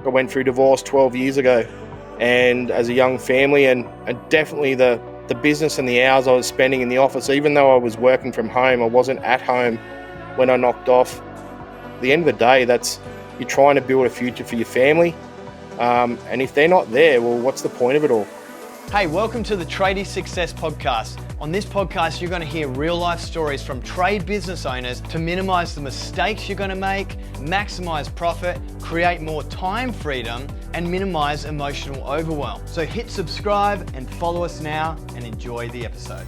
I went through divorce 12 years ago, and as a young family, and definitely the business and the hours I was spending in the office, even though I was working from home, I wasn't at home when I knocked off. At the end of the day, you're trying to build a future for your family, and if they're not there, well, what's the point of it all? Hey, welcome to the Tradie Success Podcast. On this podcast, you're going to hear real life stories from trade business owners to minimize the mistakes you're going to make, maximize profit, create more time freedom, and minimize emotional overwhelm. So hit subscribe and follow us now and enjoy the episode.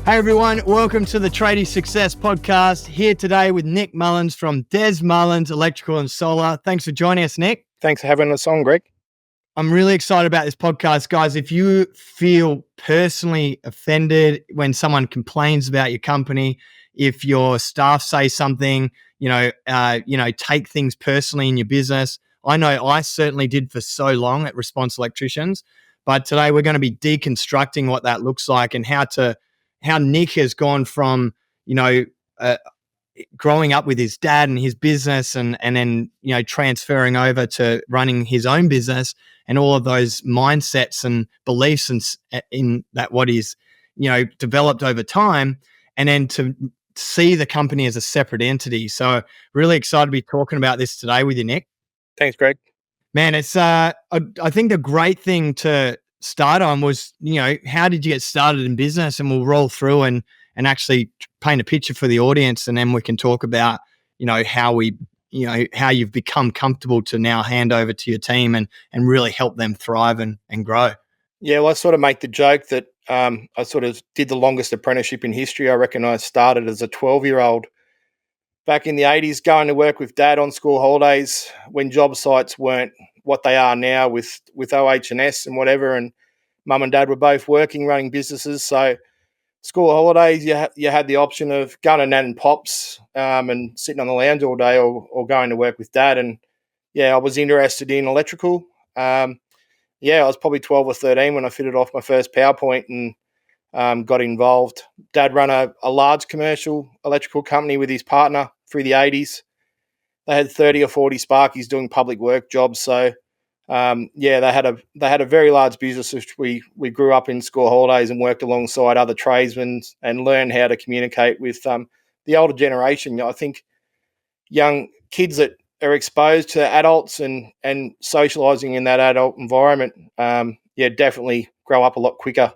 Hey everyone, welcome to the Tradie Success Podcast. Here today with Nick Mullins from Des Mullins Electrical and Solar. Thanks for joining us, Nick. Thanks for having us on, Greg. I'm really excited about this podcast, guys. If you feel personally offended when someone complains about your company, if your staff say something, take things personally in your business. I know I certainly did for so long at Response Electricians, but today we're going to be deconstructing what that looks like and how Nick has gone from, growing up with his dad and his business and then, transferring over to running his own business and all of those mindsets and beliefs in that what he's, developed over time, and then to see the company as a separate entity. So really excited to be talking about this today with you, Nick. Thanks, Greg. Man, it's I think the great thing to start on was, how did you get started in business? And we'll roll through and actually paint a picture for the audience, and then we can talk about, how you've become comfortable to now hand over to your team and really help them thrive and grow. Yeah, well, I sort of make the joke that I sort of did the longest apprenticeship in history. I reckon I started as a 12-year-old back in the 80s, going to work with Dad on school holidays when job sites weren't what they are now with OH&S and whatever, and Mum and Dad were both working, running businesses. So school holidays, you had the option of going to Nan and Pop's and sitting on the lounge all day, or going to work with Dad. And yeah, I was interested in electrical. I was probably 12 or 13 when I fitted off my first PowerPoint and got involved. Dad ran a large commercial electrical company with his partner through the 80s. They had 30 or 40 Sparkies doing public work jobs. So they had a very large business, which we grew up in school holidays and worked alongside other tradesmen and learned how to communicate with the older generation. I think young kids that are exposed to adults and socializing in that adult environment, definitely grow up a lot quicker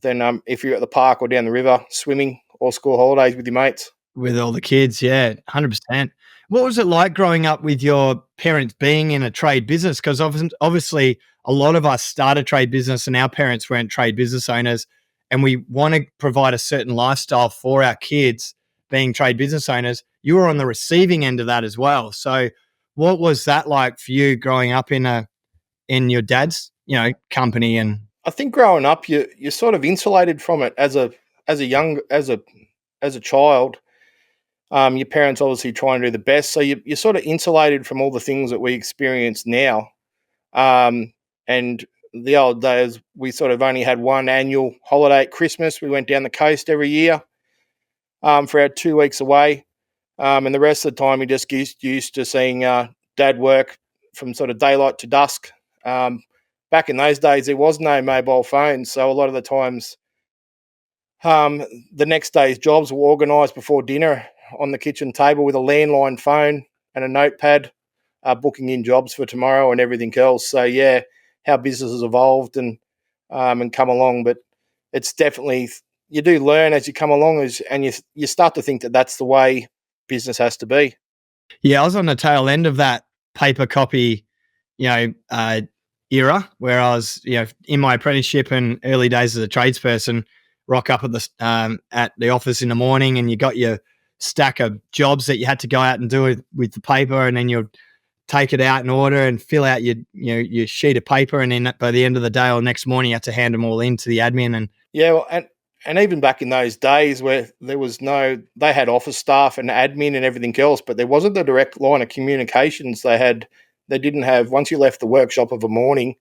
than if you're at the park or down the river swimming or school holidays with your mates. With all the kids, yeah, 100%. What was it like growing up with your parents being in a trade business? Because obviously a lot of us started trade business and our parents weren't trade business owners, and we want to provide a certain lifestyle for our kids being trade business owners. You were on the receiving end of that as well. So what was that like for you growing up in your dad's, company? And I think growing up, you're sort of insulated from it as a child. Your parents obviously try and do the best, so you're sort of insulated from all the things that we experience now. And the old days, we sort of only had one annual holiday at Christmas. We went down the coast every year for our 2 weeks away, and the rest of the time we just get used to seeing Dad work from sort of daylight to dusk. Back in those days, there was no mobile phones, so a lot of the times the next day's jobs were organised before dinner on the kitchen table with a landline phone and a notepad, booking in jobs for tomorrow and everything else. So yeah, how business has evolved and come along, but it's definitely, you do learn as you come along, and you start to think that that's the way business has to be. Yeah, I was on the tail end of that paper copy, era where I was, in my apprenticeship and early days as a tradesperson, rock up at the office in the morning, and you got your stack of jobs that you had to go out and do with the paper, and then you'd take it out in order and fill out your sheet of paper, and then by the end of the day or next morning you had to hand them all in to the admin. And yeah, well, and even back in those days where they had office staff and admin and everything else, but there wasn't the direct line of communications they didn't have. Once you left the workshop of a morning,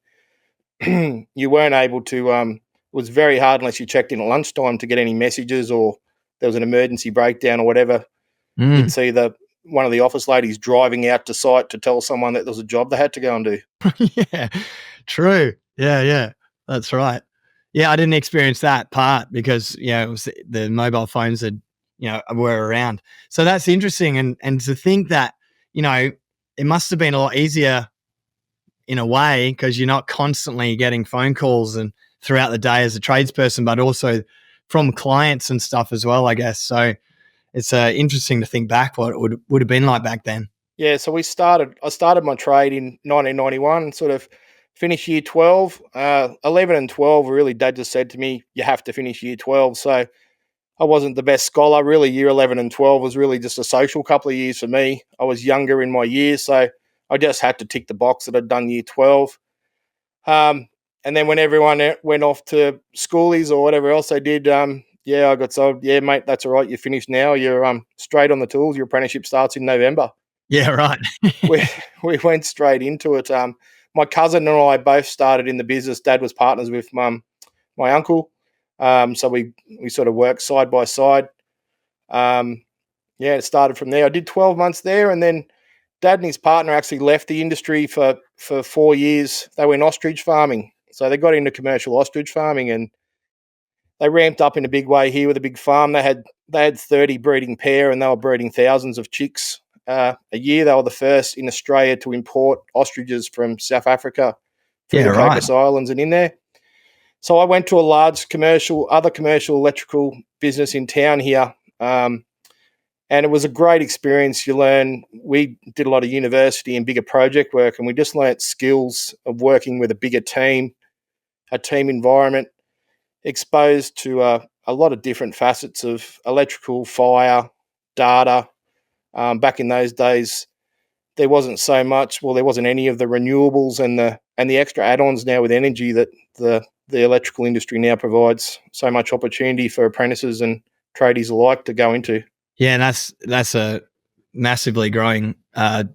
you weren't able to, it was very hard unless you checked in at lunchtime to get any messages or there was an emergency breakdown or whatever, you'd Mm. see one of the office ladies driving out to site to tell someone that there was a job they had to go and do. Yeah, true. Yeah, that's right. Yeah, I didn't experience that part because it was the mobile phones that were around. So that's interesting, and to think that it must have been a lot easier in a way because you're not constantly getting phone calls and throughout the day as a tradesperson, but also from clients and stuff as well, I guess. So it's interesting to think back what it would have been like back then. Yeah, so I started my trade in 1991, sort of finished year 12. 11 and 12, really, Dad just said to me, you have to finish year 12. So I wasn't the best scholar. Really, year 11 and 12 was really just a social couple of years for me. I was younger in my years, so I just had to tick the box that I'd done year 12. And then when everyone went off to schoolies or whatever else they did, I got told, yeah, mate, that's all right. You're finished now. You're straight on the tools. Your apprenticeship starts in November. Yeah, right. we we went straight into it. My cousin and I both started in the business. Dad was partners with my uncle, so we sort of worked side by side. It started from there. I did 12 months there, and then Dad and his partner actually left the industry for 4 years. They went ostrich farming, so they got into commercial ostrich farming, and they ramped up in a big way here with a big farm. They had 30 breeding pair, and they were breeding thousands of chicks a year. They were the first in Australia to import ostriches from South Africa through Yeah, the right. Cocos Islands and in there. So I went to a large other commercial electrical business in town here, and it was a great experience. We did a lot of university and bigger project work, and we just learnt skills of working with a bigger team, a team environment, exposed to a lot of different facets of electrical, fire, data. Back in those days, there wasn't so much. Well, there wasn't any of the renewables and the extra add-ons now with energy that the electrical industry now provides so much opportunity for apprentices and tradies alike to go into. Yeah, and that's a massively growing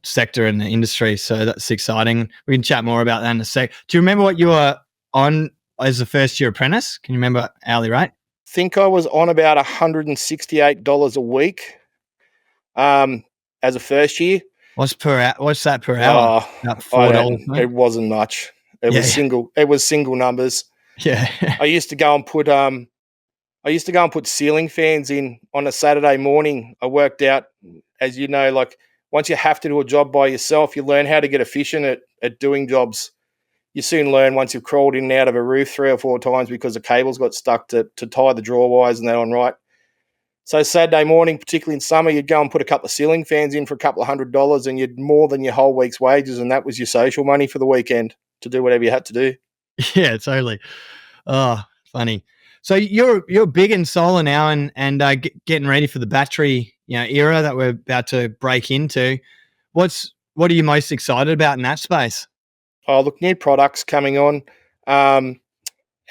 sector in the industry. So that's exciting. We can chat more about that in a sec. Do you remember what you were on as a first year apprentice? Can you remember hourly rate? Think I was on about $168 a week as a first year. What's that per hour? Oh, About I $4. don't. It wasn't much. It Yeah, was single. It was single numbers. yeah, I used to go and put ceiling fans in on a Saturday morning. I worked out, as you know, like once you have to do a job by yourself, you learn how to get efficient at doing jobs. You soon learn once you've crawled in and out of a roof 3 or 4 times because the cables got stuck to tie the draw wires and that on right. So Saturday morning, particularly in summer, you'd go and put a couple of ceiling fans in for a couple of $100 and you'd more than your whole week's wages, and that was your social money for the weekend to do whatever you had to do. yeah, totally. Oh, funny. So you're big in solar now, and getting ready for the battery era that we're about to break into. What are you most excited about in that space? Oh, look, new products coming on,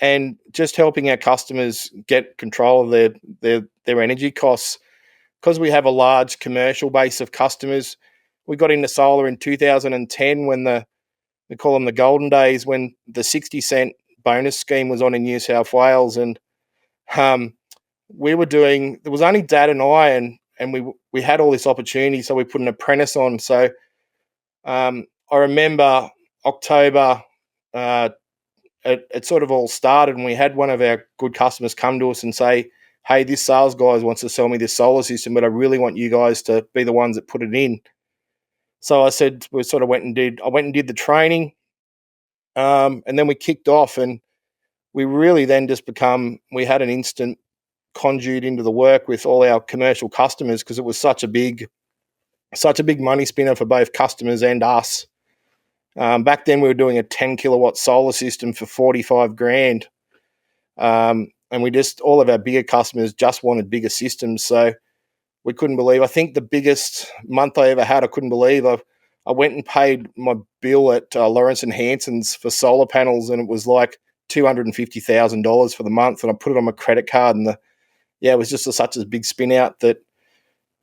and just helping our customers get control of their energy costs. Because we have a large commercial base of customers, we got into solar in 2010 when we call them the golden days, when the 60-cent bonus scheme was on in New South Wales, and um, there was only Dad and I, and we had all this opportunity, so we put an apprentice on. So I remember October, uh, it sort of all started, and we had one of our good customers come to us and say, hey, this sales guy wants to sell me this solar system, but I really want you guys to be the ones that put it in. So I said, I went and did the training, and then we kicked off, and we really then we had an instant conduit into the work with all our commercial customers because it was such a big money spinner for both customers and us. Back then we were doing a 10 kilowatt solar system for 45 grand. And all of our bigger customers just wanted bigger systems. So we couldn't believe, I think the biggest month I ever had, I couldn't believe I went and paid my bill at Lawrence and Hanson's for solar panels, and it was like $250,000 for the month. And I put it on my credit card, and it was just such a big spin out that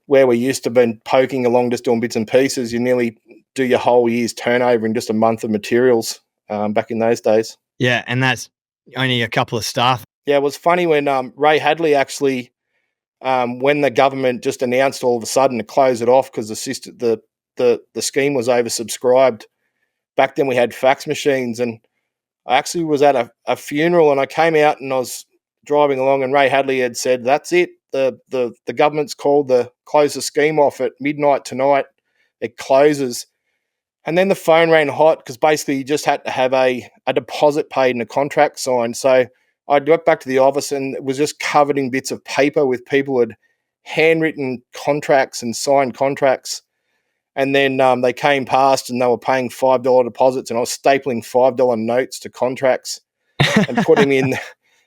where we used to been poking along just doing bits and pieces, you nearly do your whole year's turnover in just a month of materials back in those days. Yeah, and that's only a couple of staff. Yeah, it was funny when Ray Hadley actually when the government just announced all of a sudden to close it off because the scheme was oversubscribed. Back then we had fax machines, and I actually was at a funeral, and I came out and I was driving along, and Ray Hadley had said, "That's it. The government's called the close the scheme off at midnight tonight. It closes." And then the phone ran hot because basically you just had to have a deposit paid and a contract signed. So I got back to the office and it was just covered in bits of paper with people who had handwritten contracts and signed contracts. And then they came past and they were paying $5 deposits, and I was stapling $5 notes to contracts and putting in.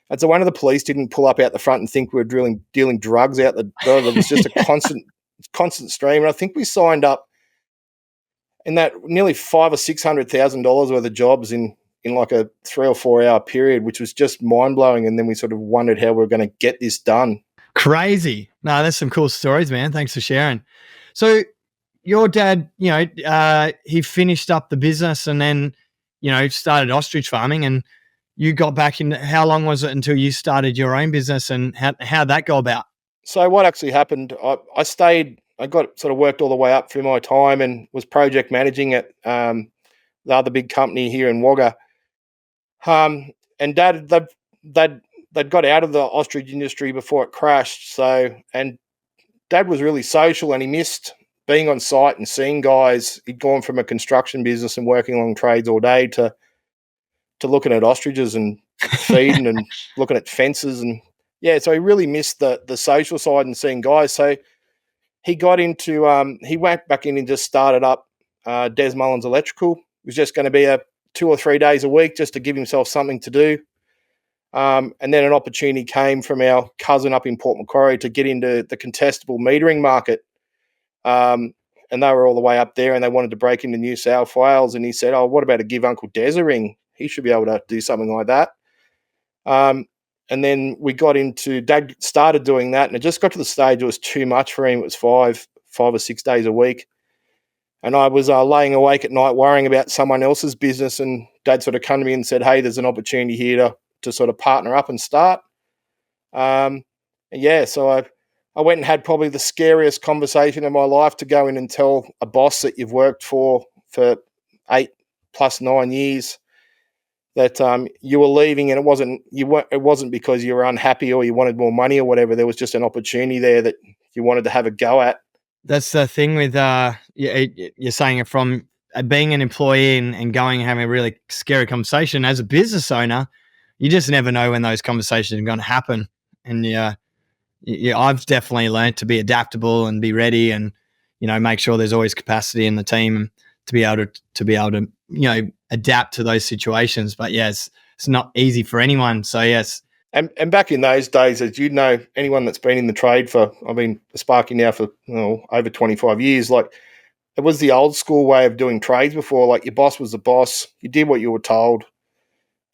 And so one of the police didn't pull up out the front and think we were dealing drugs out the door. There was just a constant stream. And I think we signed up in that nearly $500,000 or $600,000 worth of jobs in like a 3 or 4 hour period, which was just mind blowing. And then we sort of wondered how we were going to get this done. Crazy. No, that's some cool stories, man. Thanks for sharing. So your dad, he finished up the business and then, started ostrich farming, and you got back in. How long was it until you started your own business, and how'd that go about? So what actually happened, I got sort of worked all the way up through my time and was project managing at the other big company here in Wagga. And Dad, they'd got out of the ostrich industry before it crashed. So, and Dad was really social, and he missed being on site and seeing guys. He'd gone from a construction business and working along trades all day to looking at ostriches and feeding and looking at fences, and yeah, so he really missed the social side and seeing guys. So he got into he went back in and just started up Des Mullins Electrical. It was just going to be a 2 or 3 days a week just to give himself something to do. And then an opportunity came from our cousin up in Port Macquarie to get into the contestable metering market. And they were all the way up there, and they wanted to break into New South Wales. And he said, "Oh, what about to give Uncle Des a ring? He should be able to do something like that." And then we got into, Dad started doing that, and it just got to the stage it was too much for him. It was 5 or 6 days a week. And I was laying awake at night worrying about someone else's business, and Dad sort of come to me and said, "Hey, there's an opportunity here to sort of partner up and start." And yeah, so I went and had probably the scariest conversation of my life, to go in and tell a boss that you've worked for 8 plus 9 years that you were leaving, and it wasn't because you were unhappy or you wanted more money or whatever. There was just an opportunity there that you wanted to have a go at. That's the thing with you're saying it from being an employee and going and having a really scary conversation. As a business owner, you just never know when those conversations are going to happen. And I've definitely learned to be adaptable and be ready, and make sure there's always capacity in the team to be able to adapt to those situations. But yes, it's not easy for anyone. So yes. And back in those days, as you know, anyone that's been in the trade for, I've been a Sparky now for over 25 years, like, it was the old school way of doing trades before. Like, your boss was the boss. You did what you were told.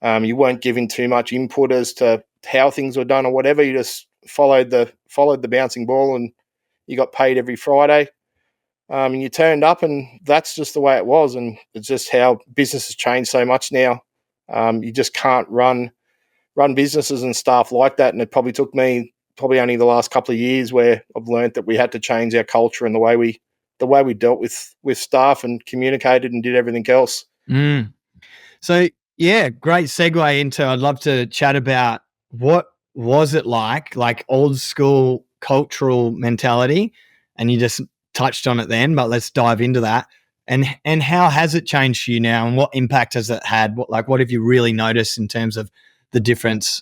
You weren't given too much input as to how things were done or whatever. You just followed the bouncing ball, and you got paid every Friday. And you turned up, and that's just the way it was. And it's just how business has changed so much now. You just can't run businesses and stuff like that. And it probably took me only the last couple of years where I've learned that we had to change our culture and the way we dealt with staff and communicated and did everything else. Mm. So yeah, great segue into, I'd love to chat about what was it like old school cultural mentality, and you just touched on it then, but let's dive into that. And how has it changed for you now, and what impact has it had? What have you really noticed in terms of the difference?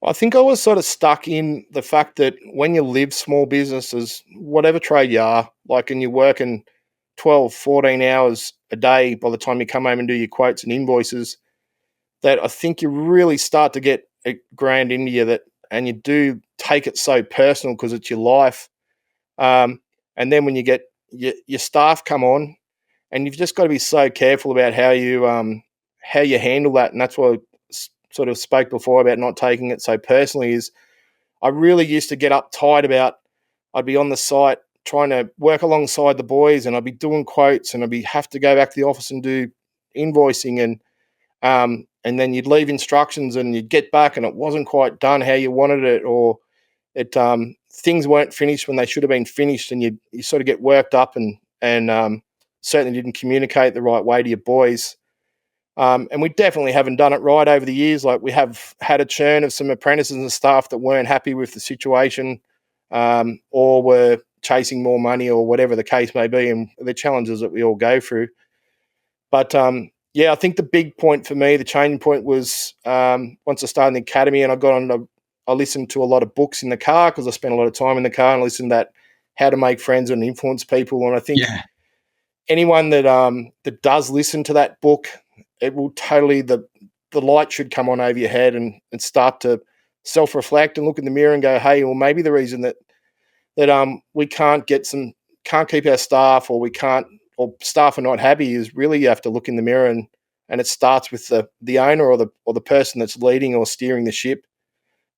I think I was sort of stuck in the fact that when you live small businesses, whatever trade you are, and you're working 12, 14 hours a day by the time you come home and do your quotes and invoices, that I think you really start to get it ground into you, that, and you do take it so personal because it's your life. And then when you get your staff come on, and you've just got to be so careful about how you handle that. And that's why I sort of spoke before about not taking it so personally. Is I really used to get uptight about, I'd be on the site trying to work alongside the boys, and I'd be doing quotes, and have to go back to the office and do invoicing, and then you'd leave instructions and you'd get back and it wasn't quite done how you wanted it, or things weren't finished when they should have been finished, and you sort of get worked up and certainly didn't communicate the right way to your boys. And we definitely haven't done it right over the years. Like, we have had a churn of some apprentices and staff that weren't happy with the situation, or were chasing more money, or whatever the case may be, and the challenges that we all go through. But yeah, I think the big point for me, the changing point, was once I started in the academy and I listened to a lot of books in the car, because I spent a lot of time in the car, and listened to how to make friends and influence people. And I think Yeah. anyone that does listen to that book, it will totally, the light should come on over your head, and start to self-reflect and look in the mirror and go, hey, well, maybe the reason that we can't keep our staff, or we can't, or staff are not happy, is really, you have to look in the mirror, and it starts with the owner, or the person that's leading or steering the ship.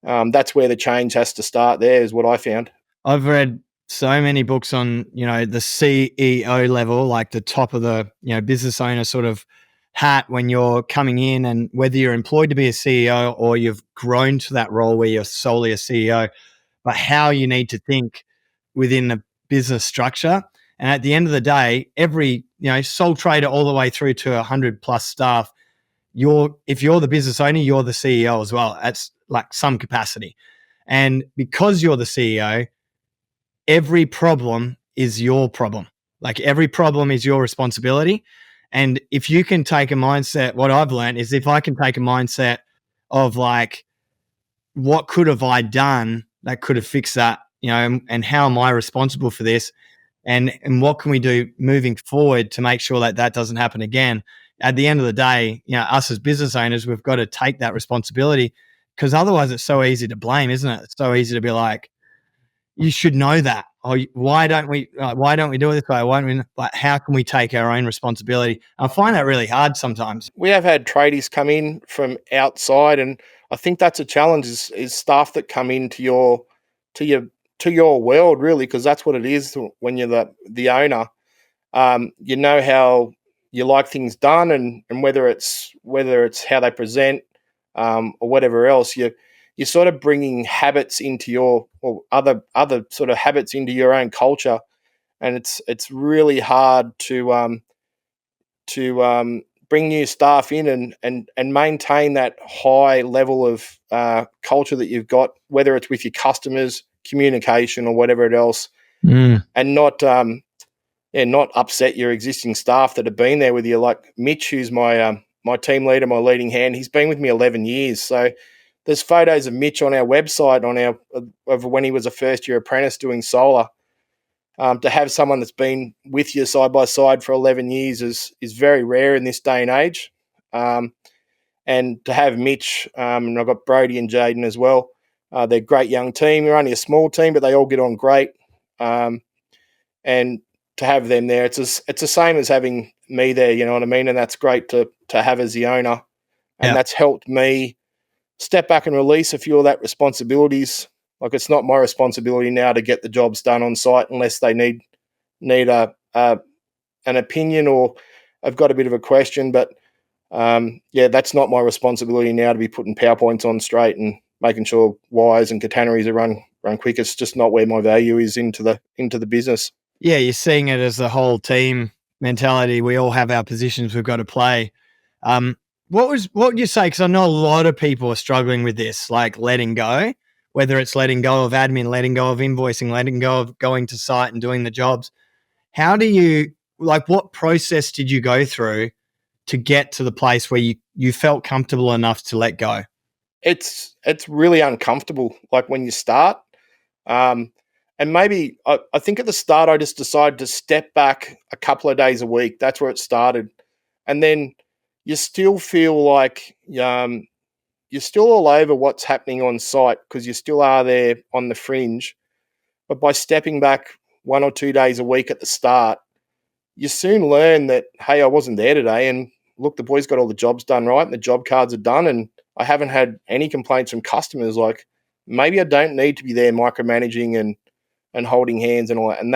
That's where the change has to start. There is what I found. I've read so many books on, the CEO level, like the top of the, business owner sort of hat when you're coming in, and whether you're employed to be a CEO or you've grown to that role where you're solely a CEO, but how you need to think within the business structure. And at the end of the day, every, sole trader all the way through to 100 plus staff, if you're the business owner, you're the CEO as well. That's like some capacity. And because you're the CEO, every problem is your problem. Like, every problem is your responsibility. And if you can take a mindset, what I've learned is, if I can take a mindset of like, what could have I done that could have fixed that, and how am I responsible for this? And what can we do moving forward to make sure that that doesn't happen again? At the end of the day, us as business owners, we've got to take that responsibility, because otherwise it's so easy to blame, isn't it? It's so easy to be like, you should know that. Or why don't we do it this way? Why don't we, like, how can we take our own responsibility? I find that really hard sometimes. We have had tradies come in from outside, and I think that's a challenge, is staff that come into to your to your world, really, because that's what it is when you're the owner. You know how you like things done, and whether it's how they present, or whatever else, you're sort of bringing habits into or other sort of habits into your own culture, and it's really hard to bring new staff in, and maintain that high level of culture that you've got, whether it's with your customers, communication, or whatever else, Mm. and not upset your existing staff that have been there with you. Like Mitch, who's my team leader, my leading hand, he's been with me 11 years. So there's photos of Mitch on our website of when he was a first year apprentice doing solar. To have someone that's been with you side by side for 11 years is very rare in this day and age. And to have Mitch, and I've got Brody and Jaden as well. They're a great young team. We're only a small team, but they all get on great. And to have them there, it's the same as having me there. You know what I mean? And that's great to have as the owner, and Yeah. that's helped me step back and release a few of that responsibilities. Like, it's not my responsibility now to get the jobs done on site, unless they need an opinion, or I've got a bit of a question. But yeah, that's not my responsibility now to be putting PowerPoints on straight and making sure wires and catenaries are run quick. It's just not where my value is into the business. Yeah, you're seeing it as the whole team mentality. We all have our positions we've got to play. What would you say? Because I know a lot of people are struggling with this, like letting go, whether it's letting go of admin, letting go of invoicing, letting go of going to site and doing the jobs. How do you, like, what process did you go through to get to the place where you felt comfortable enough to let go? It's really uncomfortable, like when you start. Um, and maybe I think at the start I just decided to step back a couple of days a week. That's where it started. And then you still feel like you're still all over what's happening on site, because you still are there on the fringe. But by stepping back 1 or 2 days a week at the start, you soon learn that, hey, I wasn't there today, and look, the boys got all the jobs done right, and the job cards are done, and I haven't had any complaints from customers. Like, maybe I don't need to be there micromanaging and holding hands and all that. And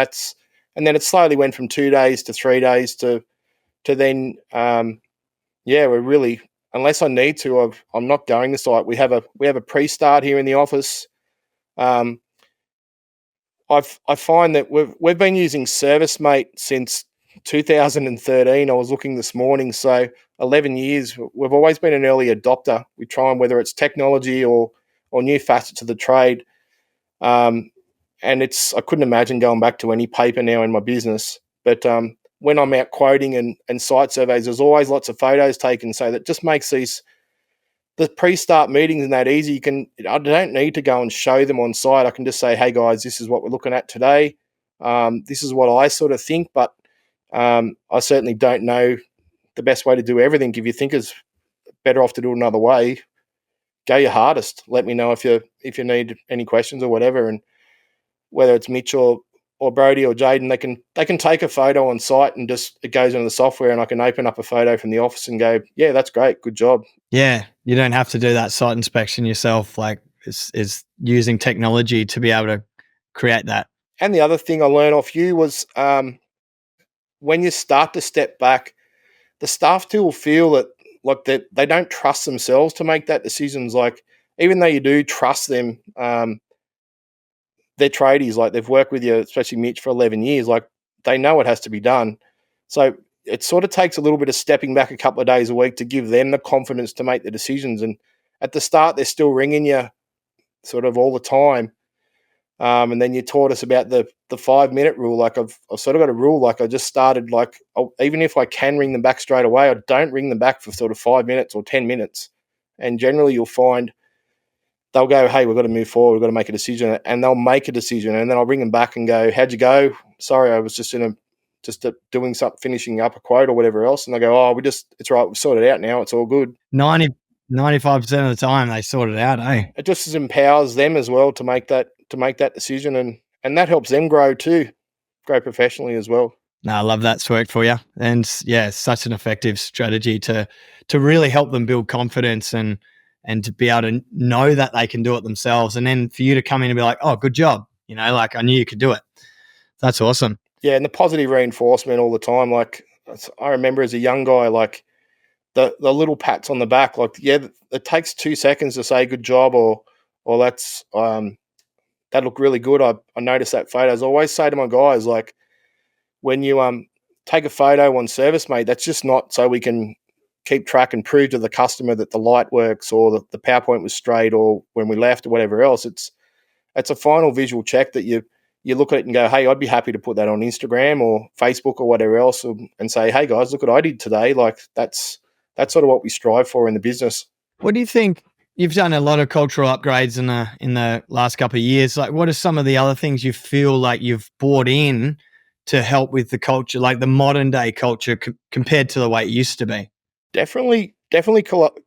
then it slowly went from 2 days to 3 days to then yeah, we're really, unless I need to, I'm not going to site. We have a pre-start here in the office. Um, I find that we've been using ServiceMate since 2013. I was looking this morning, so 11 years. We've always been an early adopter. We try and whether it's technology or new facets of the trade. Um, and I couldn't imagine going back to any paper now in my business. But when I'm out quoting and site surveys, there's always lots of photos taken, so that just makes the pre-start meetings and that easy. I don't need to go and show them on site. I can just say, hey guys, this is what we're looking at today. This is what I sort of think, but I certainly don't know the best way to do everything. If you think it's better off to do it another way, go your hardest. Let me know if you need any questions or whatever. And whether it's Mitch or Brody or Jaden, they can take a photo on site and just it goes into the software, and I can open up a photo from the office and go, yeah, that's great, good job. Yeah, you don't have to do that site inspection yourself. Like, is using technology to be able to create that. And the other thing I learned off you was when you start to step back, the staff too will feel that like that they don't trust themselves to make that decisions. Like even though you do trust them, they're tradies. Like they've worked with you, especially Mitch, for 11 years. Like they know it has to be done. So it sort of takes a little bit of stepping back a couple of days a week to give them the confidence to make the decisions. And at the start, they're still ringing you sort of all the time. And then you taught us about the 5 minute rule. Like I've sort of got a rule. Like I just started like even if I can ring them back straight away, I don't ring them back for sort of 5 minutes or 10 minutes. And generally, you'll find they'll go, "Hey, we've got to move forward. We've got to make a decision," and they'll make a decision. And then I'll ring them back and go, "How'd you go? Sorry, I was just doing something, finishing up a quote or whatever else." And they go, "Oh, it's right. We've sorted it out now. It's all good." 95% of the time they sort it out, eh? It just empowers them as well to make that decision, and that helps them grow too, grow professionally as well. No, I love that's worked for you. And yeah, it's such an effective strategy to really help them build confidence and to be able to know that they can do it themselves. And then for you to come in and be like, oh, good job. You know, like I knew you could do it. That's awesome. Yeah, and the positive reinforcement all the time. Like I remember as a young guy, like the little pats on the back, like yeah, it takes 2 seconds to say good job or that's that looked really good. I noticed that photos. I always say to my guys, like when you take a photo on ServiceMate, that's just not so we can keep track and prove to the customer that the light works or the PowerPoint was straight or when we left or whatever else. It's a final visual check that you look at it and go, hey, I'd be happy to put that on Instagram or Facebook or whatever else and say, hey guys, look what I did today. Like that's sort of what we strive for in the business. What do you think? You've done a lot of cultural upgrades in the last couple of years. Like, what are some of the other things you feel like you've brought in to help with the culture, like the modern day culture compared to the way it used to be? Definitely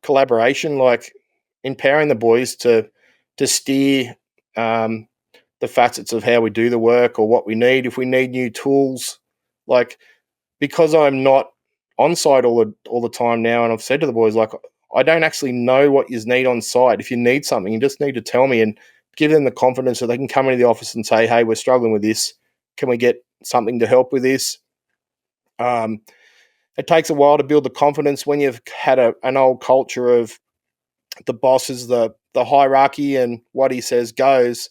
collaboration, like empowering the boys to steer the facets of how we do the work or what we need. If we need new tools, like because I'm not on site all the time now, and I've said to the boys, like I don't actually know what you need on site. If you need something, you just need to tell me and give them the confidence so they can come into the office and say, hey, we're struggling with this. Can we get something to help with this? It takes a while to build the confidence when you've had an old culture of the boss is the hierarchy and what he says goes.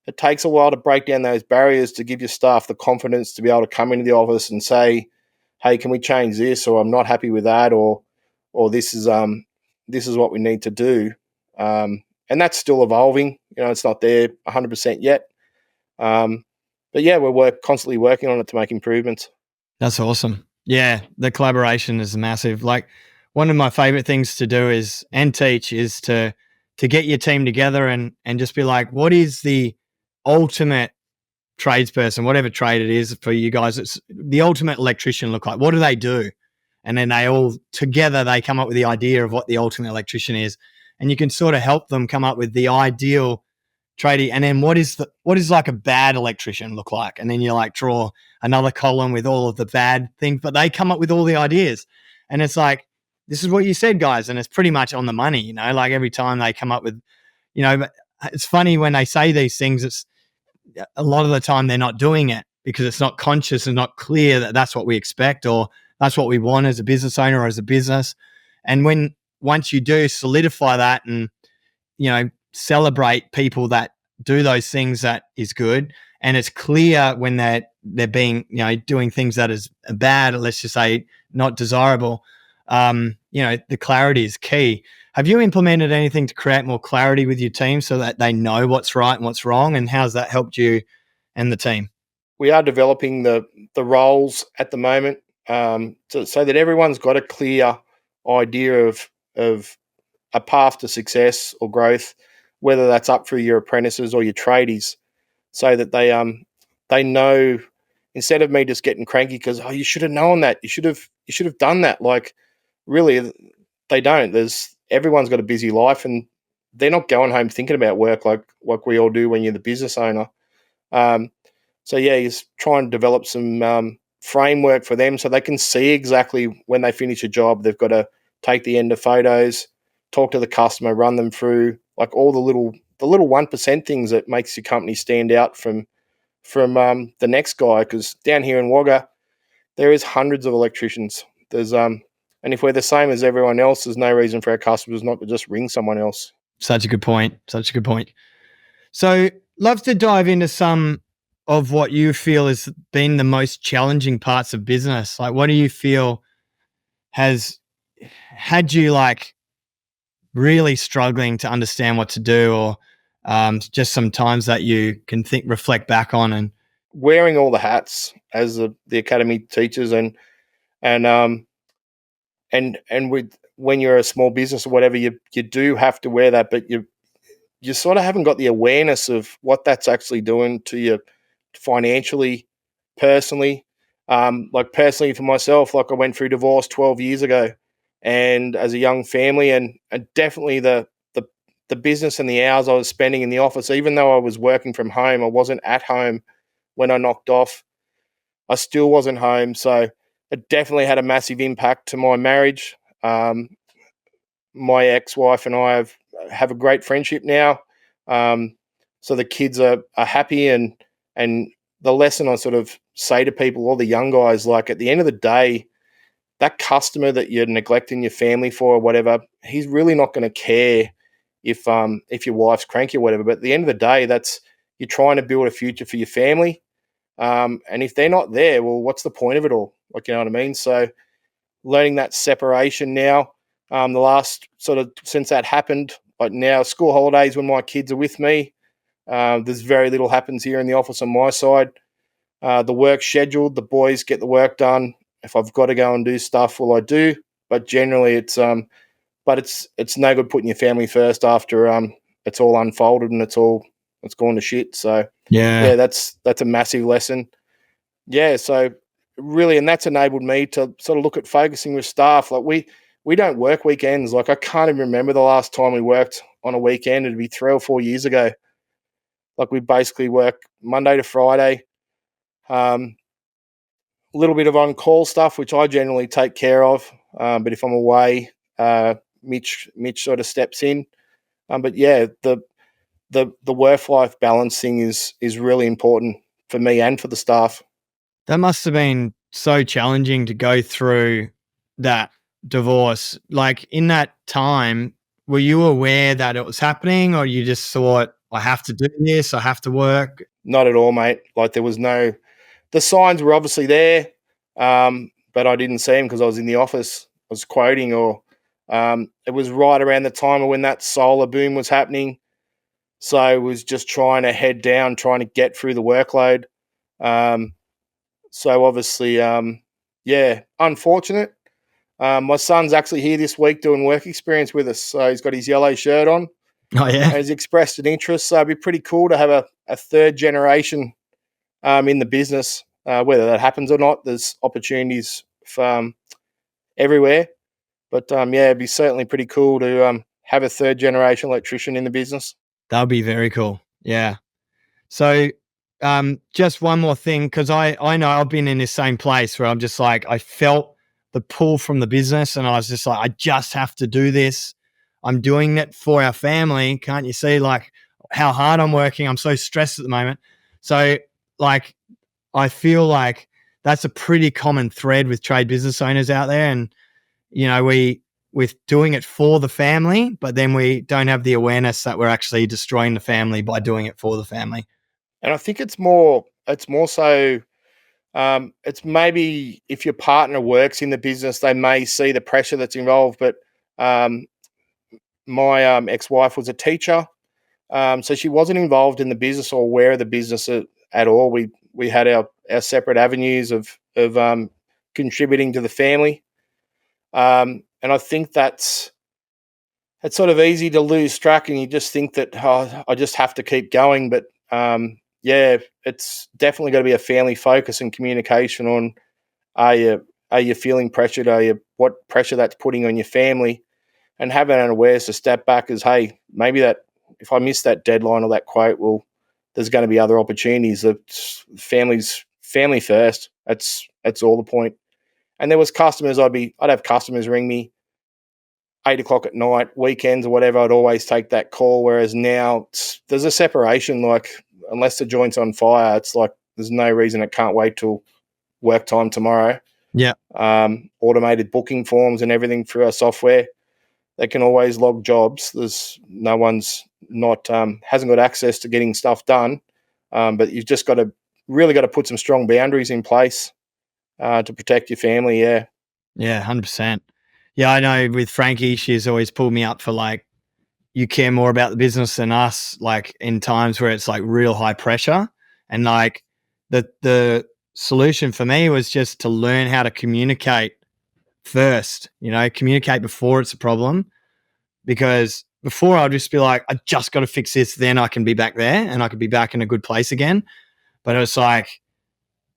It takes a while to break down those barriers to give your staff the confidence to be able to come into the office and say, hey, can we change this? Or I'm not happy with that, or this is what we need to do. And that's still evolving. You know, it's not there 100% yet. But yeah, we're constantly working on it to make improvements. That's awesome. Yeah, the collaboration is massive. Like one of my favorite things to do is and teach is to get your team together and just be like, what is the ultimate tradesperson, whatever trade it is for you guys? It's the ultimate electrician look like. What do they do? And then they all together they come up with the idea of what the ultimate electrician is, and you can sort of help them come up with the ideal tradie. And then what is like a bad electrician look like? And then you like draw another column with all of the bad things, but they come up with all the ideas. And it's like, this is what you said, guys. And it's pretty much on the money, you know, like every time they come up with, you know, but it's funny when they say these things, it's a lot of the time they're not doing it because it's not conscious and not clear that that's what we expect or that's what we want as a business owner or as a business. And once you do solidify that and, you know, celebrate people that do those things, that is good. and it's clear when they're being, doing things that is bad, let's just say not desirable. The clarity is key. Have you implemented anything to create more clarity with your team so that they know what's right and what's wrong, and how's that helped you and the team? We are developing the roles at the moment, so that everyone's got a clear idea of a path to success or growth, whether that's up through your apprentices or your tradies, so that they know, instead of me just getting cranky because, oh, you should have known that, you should have done that. Like, really, they don't. Everyone's got a busy life, and they're not going home thinking about work like we all do when you're the business owner. So yeah, he's trying to develop some framework for them so they can see exactly when they finish a job. They've got to take the end of photos, talk to the customer, run them through like all the little 1% things that makes your company stand out from the next guy. Because down here in Wagga, there is hundreds of electricians. And if we're the same as everyone else, there's no reason for our customers not to just ring someone else. Such a good point. So, love to dive into some of what you feel has been the most challenging parts of business. Like, what do you feel has had you like really struggling to understand what to do, or just some times that you can reflect back on? And wearing all the hats as the academy teachers, and with when you're a small business or whatever, you do have to wear that, but you sort of haven't got the awareness of what that's actually doing to you financially, personally. Like personally for myself, like I went through divorce 12 years ago, and as a young family, and definitely the business and the hours I was spending in the office, even though I was working from home, I wasn't at home when I knocked off. I still wasn't home. So it definitely had a massive impact to my marriage. My ex-wife and I have a great friendship now. So the kids are happy, and the lesson I sort of say to people, all the young guys, like at the end of the day, that customer that you're neglecting your family for or whatever, he's really not going to care if your wife's cranky or whatever. But at the end of the day, you're trying to build a future for your family. And if they're not there, well, what's the point of it all? Like, you know what I mean? So learning that separation now, the last sort of since that happened, like now school holidays when my kids are with me, there's very little happens here in the office on my side. The work's scheduled, the boys get the work done. If I've got to go and do stuff, well, I do. But generally, it's no good putting your family first after it's all unfolded and it's gone to shit. So yeah, that's a massive lesson. Yeah, so really, and that's enabled me to sort of look at focusing with staff. Like we don't work weekends. Like I can't even remember the last time we worked on a weekend. It'd be 3 or 4 years ago. Like we basically work Monday to Friday. A little bit of on-call stuff, which I generally take care of. But if I'm away, Mitch sort of steps in. But yeah, the work-life balance thing is really important for me and for the staff. That must have been so challenging to go through that divorce. Like in that time, were you aware that it was happening, or you just thought, I have to do this, I have to work? Not at all, mate. Like there was the signs were obviously there, but I didn't see them because I was in the office. I was quoting, or it was right around the time of when that solar boom was happening. So I was just trying to head down, trying to get through the workload. So obviously, yeah, unfortunate. My son's actually here this week doing work experience with us. So he's got his yellow shirt on. Oh, yeah. And he's expressed an interest. So it'd be pretty cool to have a third generation in the business. Whether that happens or not, there's opportunities everywhere. But yeah, it'd be certainly pretty cool to have a third generation electrician in the business. That would be very cool. Yeah. So just one more thing, because I know I've been in this same place where I'm just like, I felt the pull from the business and I was just like, I just have to do this. I'm doing it for our family. Can't you see like how hard I'm working? I'm so stressed at the moment. So like, I feel like that's a pretty common thread with trade business owners out there. And, with doing it for the family, but then we don't have the awareness that we're actually destroying the family by doing it for the family. And I think it's more so, it's maybe if your partner works in the business, they may see the pressure that's involved. But um, my ex-wife was a teacher, so she wasn't involved in the business or aware of the business at all. We had our separate avenues of contributing to the family, and I think that's it's sort of easy to lose track, and you just think that, oh, I just have to keep going. But yeah, it's definitely got to be a family focus and communication on, are you feeling pressured? What pressure that's putting on your family, and having an awareness to step back as, hey, maybe that if I miss that deadline or that quote, well, there's going to be other opportunities. That family first. That's all the point. And there was customers. I'd have customers ring me 8 o'clock at night, weekends or whatever. I'd always take that call. Whereas now there's a separation. Like, unless the joint's on fire, it's like there's no reason it can't wait till work time tomorrow. Yeah. Automated booking forms and everything through our software. They can always log jobs. There's no one's not hasn't got access to getting stuff done, but you've just really got to put some strong boundaries in place to protect your family. Yeah, Yeah, 100%. Yeah, I know with Frankie, she's always pulled me up for like, you care more about the business than us, like in times where it's like real high pressure. And like the solution for me was just to learn how to communicate first, communicate before it's a problem. Because before I'll just be like, I just got to fix this, then I can be back there and I could be back in a good place again. But it's like,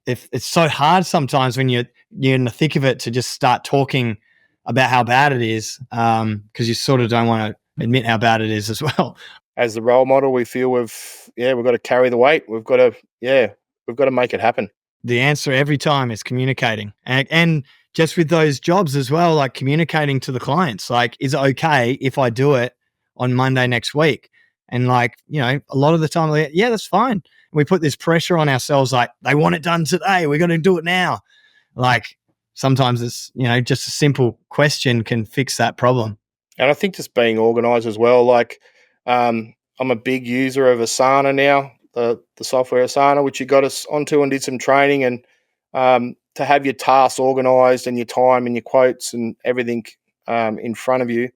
if it's so hard sometimes when you're in the thick of it to just start talking about how bad it is, because you sort of don't want to admit how bad it is as well. as the role model, we feel we've got to carry the weight. We've got to make it happen. The answer every time is communicating, and just with those jobs as well, like communicating to the clients, like, is it okay if I do it on Monday next week? And like, a lot of the time, like, yeah, that's fine. We put this pressure on ourselves, like, they want it done today, we're going to do it now. Like, sometimes it's, just a simple question can fix that problem. And I think just being organised as well. Like, I'm a big user of Asana now, the software Asana, which you got us onto and did some training. And to have your tasks organised and your time and your quotes and everything in front of you,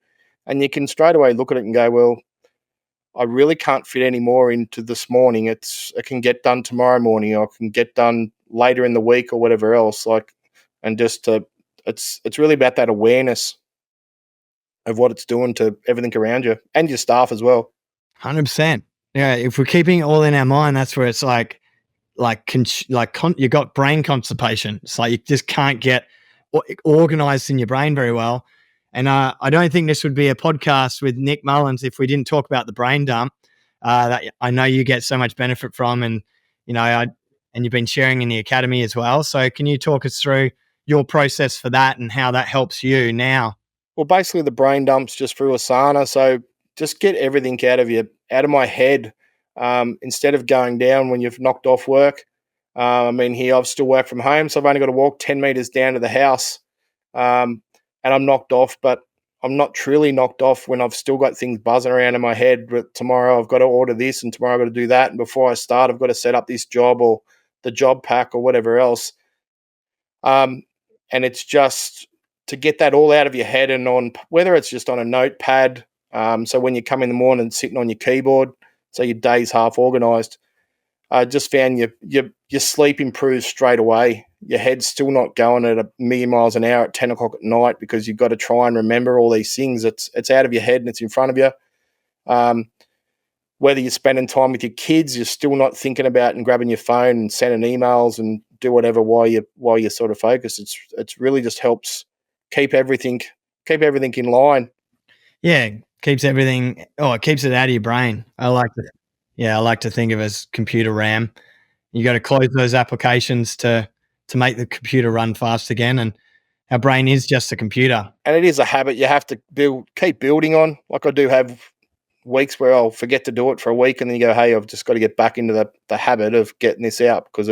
and you can straight away look at it and go, well, I really can't fit any more into this morning. It can get done tomorrow morning, or it can get done later in the week, or whatever else. Like, and just it's really about that awareness of what it's doing to everything around you and your staff as well. 100%. Yeah, if we're keeping it all in our mind, that's where it's you got brain constipation. It's like you just can't get organized in your brain very well. And I don't think this would be a podcast with Nick Mullins if we didn't talk about the brain dump that I know you get so much benefit from, and and you've been sharing in the academy as well. So can you talk us through your process for that and how that helps you now? Well, basically, the brain dumps just through Asana. So just get everything out of my head, instead of going down when you've knocked off work. Here I've still worked from home, so I've only got to walk 10 meters down to the house, and I'm knocked off. But I'm not truly knocked off when I've still got things buzzing around in my head. But tomorrow I've got to order this, and tomorrow I've got to do that, and before I start, I've got to set up this job or the job pack or whatever else. And it's just to get that all out of your head, and on whether it's just on a notepad. So when you come in the morning, sitting on your keyboard, so your day's half organised. I just found your sleep improves straight away. Your head's still not going at 1,000,000 miles an hour at 10 o'clock at night, because you've got to try and remember all these things. It's out of your head and it's in front of you. Whether you're spending time with your kids, you're still not thinking about and grabbing your phone and sending emails and do whatever while you're sort of focused. It's really just helps keep everything in line. Yeah, keeps everything. Oh, it keeps it out of your brain. I like to think of it as computer RAM. You got to close those applications to make the computer run fast again. And our brain is just a computer. And it is a habit you have to keep building on. Like, I do have weeks where I'll forget to do it for a week, and then you go, hey, I've just got to get back into the habit of getting this out, because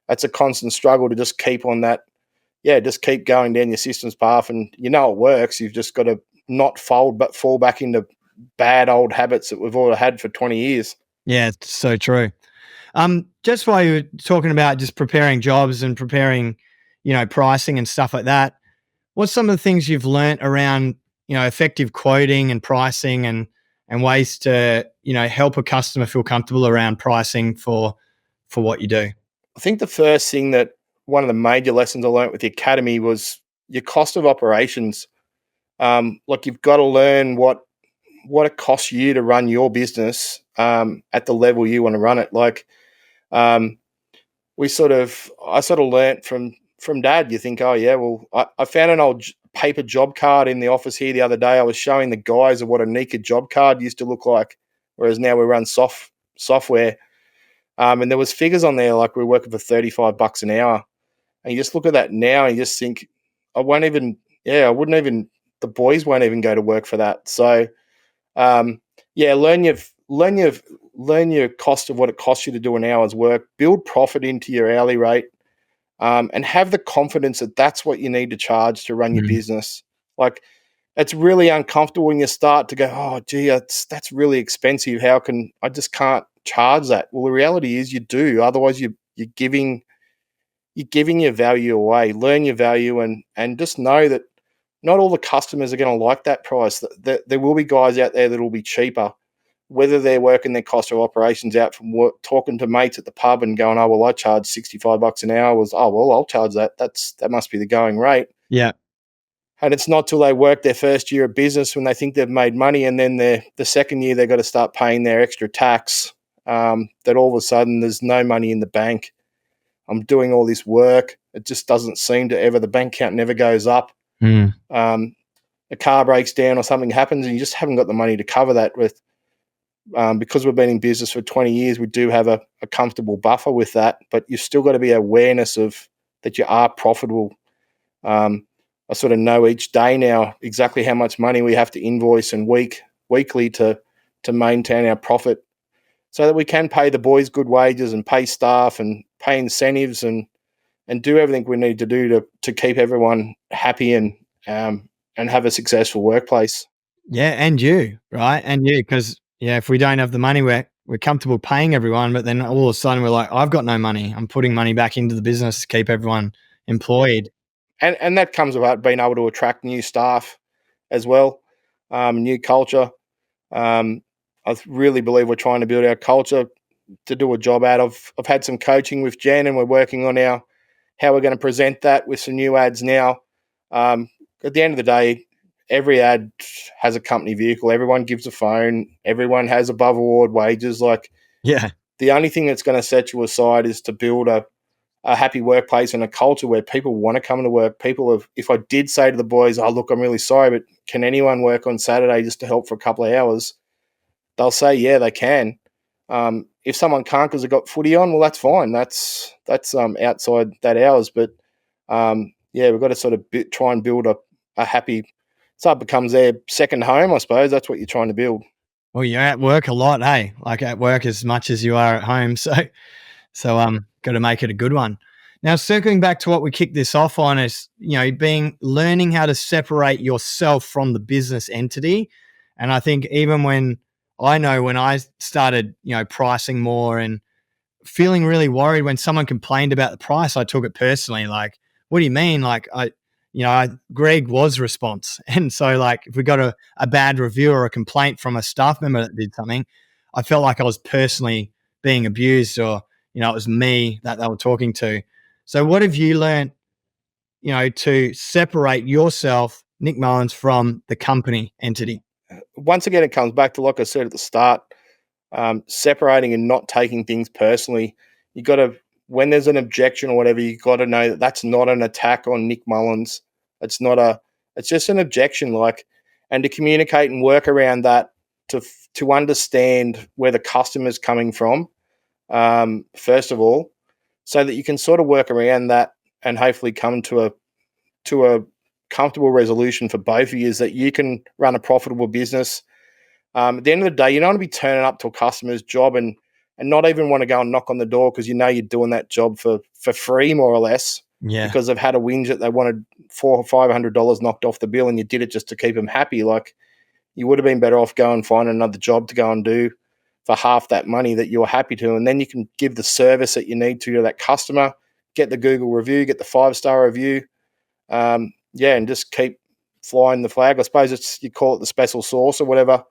that's a constant struggle to just keep on that. Yeah, just keep going down your system's path, and it works. You've just got to not fold, but fall back into bad old habits that we've all had for 20 years. Yeah, it's so true. Just while you were talking about just preparing jobs and preparing, pricing and stuff like that, what's some of the things you've learnt around, effective quoting and pricing and ways to, help a customer feel comfortable around pricing for what you do? I think the first thing that one of the major lessons I learned with the academy was your cost of operations. Like you've got to learn what it costs you to run your business at the level you want to run it. Like um, I sort of learnt from dad. You think, oh yeah, well, I found an old paper job card in the office here the other day. I was showing the guys of what a Nika job card used to look like, whereas now we run software. And there was figures on there like we're working for $35 an hour, and you just look at that now and you just think, I won't even, yeah, I wouldn't even. The boys won't even go to work for that. So, yeah, learn your cost of what it costs you to do an hour's work. Build profit into your hourly rate, and have the confidence that that's what you need to charge to run your Mm. business. Like, it's really uncomfortable when you start to go, oh, gee, that's really expensive. How can I just can't charge that? Well, the reality is you do. Otherwise, you're giving your value away. Learn your value and just know that not all the customers are going to like that price. There will be guys out there that will be cheaper, whether they're working their cost of operations out from work, talking to mates at the pub and going, oh, well, I charge $65 an hour. Was, oh, well, I'll charge that. That must be the going rate. Yeah. And it's not till they work their first year of business when they think they've made money, and then the second year they've got to start paying their extra tax, that all of a sudden there's no money in the bank. I'm doing all this work. It just doesn't seem to ever, the bank account never goes up. Mm. A car breaks down or something happens and you just haven't got the money to cover that with. Because we've been in business for 20 years, we do have a comfortable buffer with that, but you've still got to be awareness of that you are profitable. I sort of know each day now exactly how much money we have to invoice and weekly to maintain our profit, so that we can pay the boys good wages and pay staff and pay incentives and do everything we need to do to keep everyone happy and have a successful workplace. Yeah, and you, right? And you, because yeah, if we don't have the money, we're comfortable paying everyone, but then all of a sudden we're like, I've got no money. I'm putting money back into the business to keep everyone employed. And that comes about being able to attract new staff as well, new culture. I really believe we're trying to build our culture to do a job out of. I've had some coaching with Jen, and we're working on how we're going to present that with some new ads now. At the end of the day, every ad has a company vehicle. Everyone gives a phone. Everyone has above award wages. Like, Yeah. the only thing that's going to set you aside is to build a happy workplace and a culture where people want to come to work. If I did say to the boys, oh, look, I'm really sorry, but can anyone work on Saturday just to help for a couple of hours? They'll say, yeah, they can. If someone can't because they've got footy on, well, that's fine. That's outside that hours. But yeah, we've got to sort of try and build a happy, so it becomes their second home, I suppose. That's what you're trying to build. Well, you're at work a lot, hey? Like at work as much as you are at home. So got to make it a good one. Now, circling back to what we kicked this off on is, learning how to separate yourself from the business entity. And I think even when I started, pricing more and feeling really worried when someone complained about the price, I took it personally. Like, what do you mean? Like, Greg was response. And so, like, if we got a bad review or a complaint from a staff member that did something, I felt like I was personally being abused, or, it was me that they were talking to. So, what have you learned, to separate yourself, Nick Mullins, from the company entity? Once again, it comes back to, like I said at the start, separating and not taking things personally. You got to, when there's an objection or whatever, you got to know that that's not an attack on Nick Mullins. It's just an objection, like, and to communicate and work around that to understand where the customer's coming from, first of all, so that you can sort of work around that and hopefully come to a comfortable resolution for both of you, is that you can run a profitable business. At the end of the day, you don't want to be turning up to a customer's job and not even want to go and knock on the door because you know you're doing that job for free, more or less, Yeah. because they've had a whinge that they wanted $400 or $500 knocked off the bill, and you did it just to keep them happy. Like, you would have been better off going and finding another job to go and do, for half that money that you're happy to, and then you can give the service that you need to that customer, get the Google review, get the 5-star review, and just keep flying the flag. I suppose it's, you call it the special sauce or whatever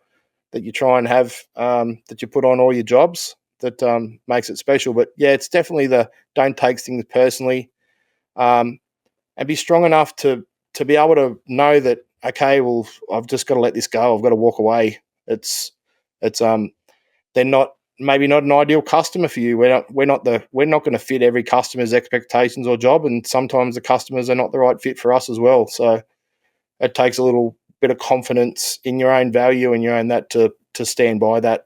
that you try and have, that you put on all your jobs that makes it special. But yeah, it's definitely the don't take things personally, and be strong enough to be able to know that, okay, well, I've just got to let this go. I've got to walk away. It's they're not, maybe not an ideal customer for you. We're not going to fit every customer's expectations or job, and sometimes the customers are not the right fit for us as well. So it takes a little bit of confidence in your own value and your own that to stand by that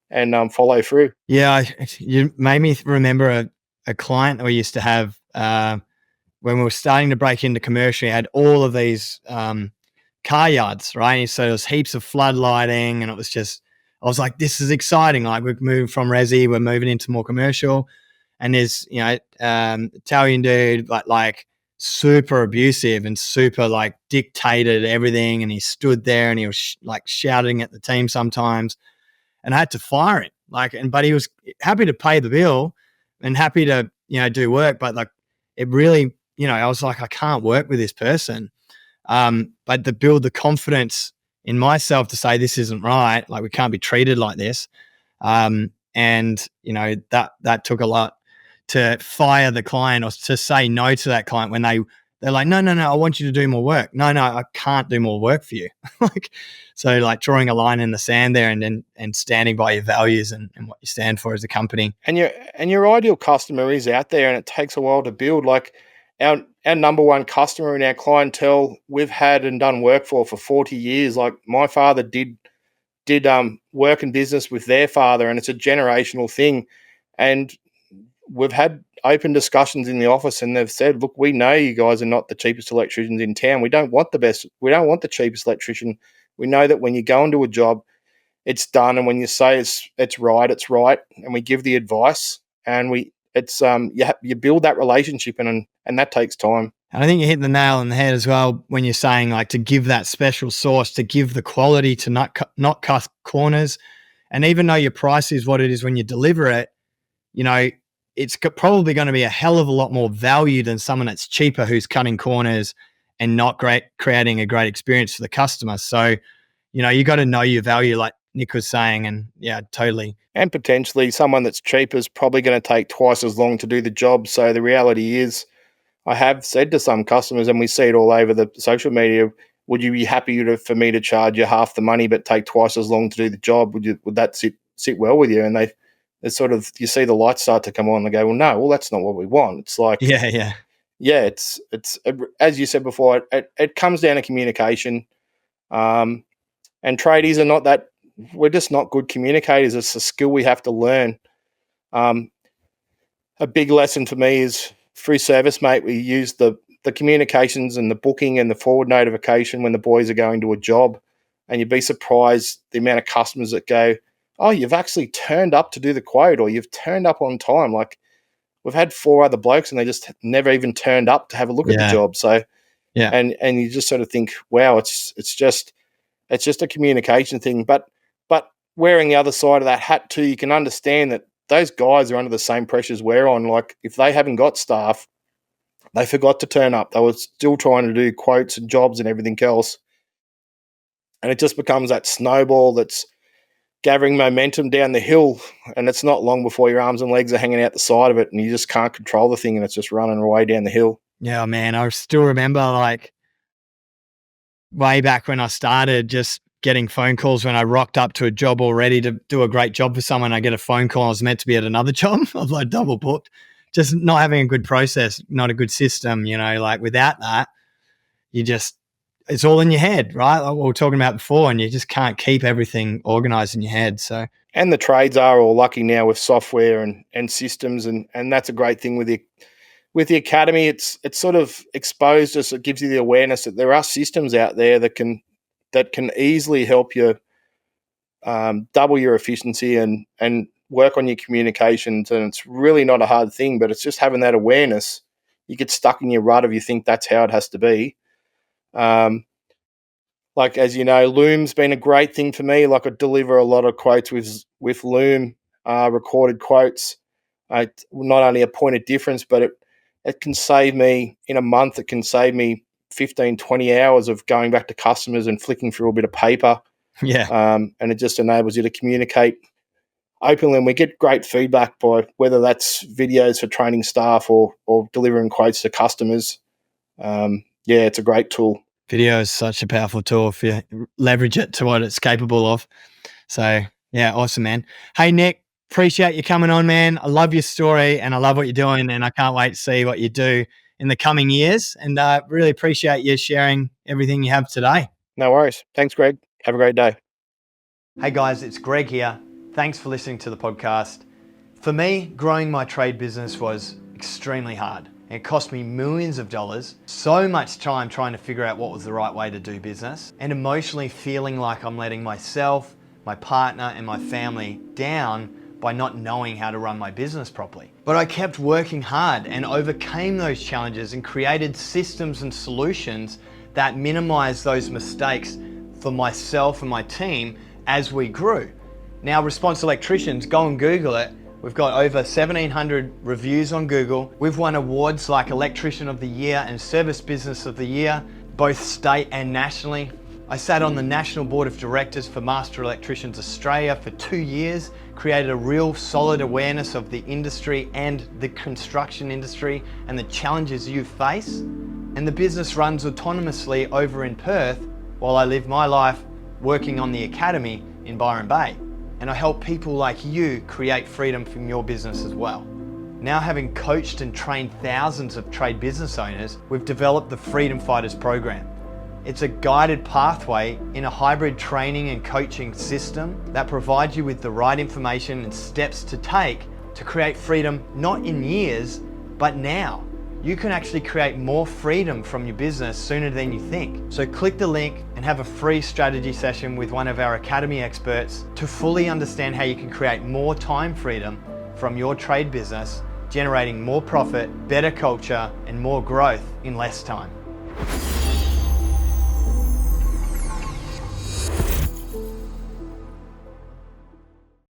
and follow through. Yeah, you made me remember a client that we used to have when we were starting to break into commercial. He had all of these car yards, right? So there was heaps of floodlighting, and it was just, I was like, this is exciting. Like, we're moving from resi, we're moving into more commercial. And there's, Italian dude, like super abusive and super like dictated everything. And he stood there and he was like shouting at the team sometimes, and I had to fire him. But he was happy to pay the bill and happy to, do work. But like, it really, I was like, I can't work with this person. But to build the confidence in myself to say this isn't right, like we can't be treated like this. And that took a lot to fire the client or to say no to that client when they're like, no, I want you to do more work. No, I can't do more work for you. So drawing a line in the sand there and standing by your values and what you stand for as a company. And your ideal customer is out there, and it takes a while to build. Like our number one customer in our clientele, we've had and done work for 40 years. Like my father did work and business with their father, and it's a generational thing. And we've had open discussions in the office, and they've said, look, we know you guys are not the cheapest electricians in town. We don't want the best. We don't want the cheapest electrician. We know that when you go into a job, it's done, and when you say it's right, it's right, and we give the advice, and you build that relationship, and that takes time. And I think you hit the nail on the head as well when you're saying like to give that special sauce, to give the quality, to not cut corners, and even though your price is what it is when you deliver it, it's probably going to be a hell of a lot more value than someone that's cheaper who's cutting corners and not creating a great experience for the customer. So, you got to know your value, like Nick was saying, and yeah, totally. And potentially someone that's cheaper is probably going to take twice as long to do the job. So the reality is, I have said to some customers, and we see it all over the social media, would you be happy for me to charge you half the money but take twice as long to do the job? Would that sit well with you? And it's sort of, you see the lights start to come on. They go, well, no, that's not what we want. It's like, yeah. It's as you said before, it comes down to communication. And tradies are not that. We're just not good communicators. It's a skill we have to learn. A big lesson for me is through service, mate. We use the communications and the booking and the forward notification when the boys are going to a job, and you'd be surprised the amount of customers that go, oh, you've actually turned up to do the quote, or you've turned up on time. Like, we've had 4 other blokes and they just never even turned up to have a look at the job. So, yeah. And you just sort of think, wow, it's just a communication thing. But wearing the other side of that hat too, you can understand that those guys are under the same pressures we're on. Like, if they haven't got staff, they forgot to turn up. They were still trying to do quotes and jobs and everything else. And it just becomes that snowball that's gathering momentum down the hill, and it's not long before your arms and legs are hanging out the side of it, and you just can't control the thing, and it's just running away down the hill. Yeah, man, I still remember like way back when I started, just getting phone calls when I rocked up to a job already to do a great job for someone. I get a phone call, I was meant to be at another job. I was like double booked. Just not having a good process, not a good system, like without that, it's all in your head, right? Like what we were talking about before, and you just can't keep everything organized in your head. So, and the trades are all lucky now with software and systems, and that's a great thing with the academy. It's sort of exposed us. It gives you the awareness that there are systems out there that can easily help you double your efficiency and work on your communications. And it's really not a hard thing, but it's just having that awareness. You get stuck in your rut if you think that's how it has to be. like, as you know, Loom's been a great thing for me. Like, I deliver a lot of quotes with Loom, recorded quotes. Not only a point of difference, but it can save me in a month. It can save me 15, 20 hours of going back to customers and flicking through a bit of paper. Yeah. And it just enables you to communicate openly. And we get great feedback by whether that's videos for training staff or delivering quotes to customers. Yeah, it's a great tool. Video is such a powerful tool if you leverage it to what it's capable of. So yeah, awesome, man. Hey, Nick, appreciate you coming on, man. I love your story and I love what you're doing, and I can't wait to see what you do in the coming years. And really appreciate you sharing everything you have today. No worries. Thanks, Greg. Have a great day. Hey guys, it's Greg here. Thanks for listening to the podcast. For me, growing my trade business was extremely hard. It cost me millions of dollars, so much time trying to figure out what was the right way to do business, and emotionally feeling like I'm letting myself, my partner, and my family down by not knowing how to run my business properly. But I kept working hard and overcame those challenges and created systems and solutions that minimize those mistakes for myself and my team as we grew. Now, Response Electricians, go and Google it. We've got over 1,700 reviews on Google. We've won awards like Electrician of the Year and Service Business of the Year, both state and nationally. I sat on the National Board of Directors for Master Electricians Australia for 2 years, created a real solid awareness of the industry and the construction industry and the challenges you face. And the business runs autonomously over in Perth while I live my life working on the academy in Byron Bay. And I help people like you create freedom from your business as well. Now, having coached and trained thousands of trade business owners, we've developed the Freedom Fighters program. It's a guided pathway in a hybrid training and coaching system that provides you with the right information and steps to take to create freedom, not in years, but now. You can actually create more freedom from your business sooner than you think. So click the link and have a free strategy session with one of our academy experts to fully understand how you can create more time freedom from your trade business, generating more profit, better culture, and more growth in less time.